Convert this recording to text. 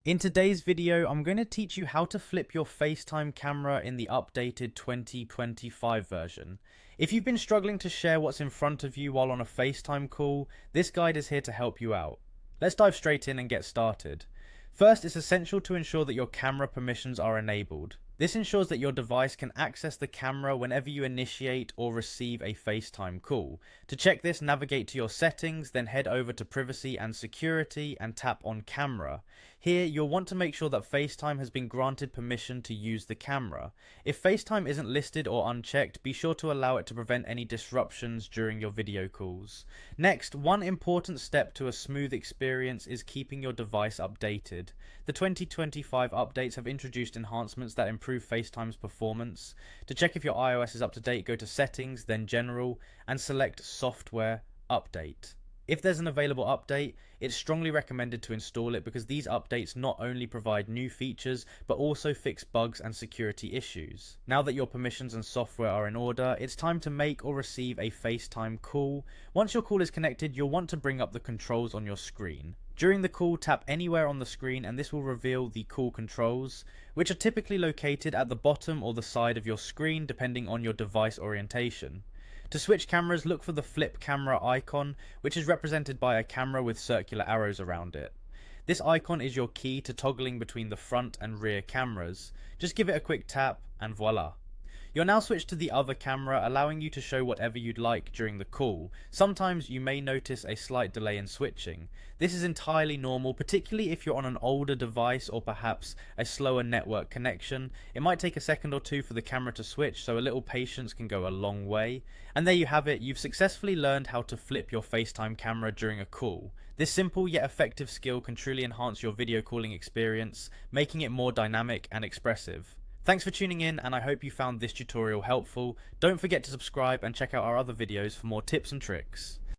In today's video, I'm going to teach you how to flip your FaceTime camera in the updated 2025 version. If you've been struggling to share what's in front of you while on a FaceTime call, this guide is here to help you out. Let's dive straight in and get started. First, it's essential to ensure that your camera permissions are enabled. This ensures that your device can access the camera whenever you initiate or receive a FaceTime call. To check this, navigate to your settings, then head over to Privacy and Security and tap on Camera. Here, you'll want to make sure that FaceTime has been granted permission to use the camera. If FaceTime isn't listed or unchecked, be sure to allow it to prevent any disruptions during your video calls. Next, one important step to a smooth experience is keeping your device updated. The 2025 updates have introduced enhancements that improve FaceTime's performance. To check if your iOS is up to date, go to Settings, then General, and select Software Update. If there's an available update, it's strongly recommended to install it because these updates not only provide new features, but also fix bugs and security issues. Now that your permissions and software are in order, it's time to make or receive a FaceTime call. Once your call is connected, you'll want to bring up the controls on your screen. During the call, tap anywhere on the screen and this will reveal the call controls, which are typically located at the bottom or the side of your screen depending on your device orientation. To switch cameras, look for the flip camera icon, which is represented by a camera with circular arrows around it. This icon is your key to toggling between the front and rear cameras. Just give it a quick tap and voila. You're now switched to the other camera, allowing you to show whatever you'd like during the call. Sometimes you may notice a slight delay in switching. This is entirely normal, particularly if you're on an older device or perhaps a slower network connection. It might take a second or two for the camera to switch, so a little patience can go a long way. And there you have it, you've successfully learned how to flip your FaceTime camera during a call. This simple yet effective skill can truly enhance your video calling experience, making it more dynamic and expressive. Thanks for tuning in, and I hope you found this tutorial helpful. Don't forget to subscribe and check out our other videos for more tips and tricks.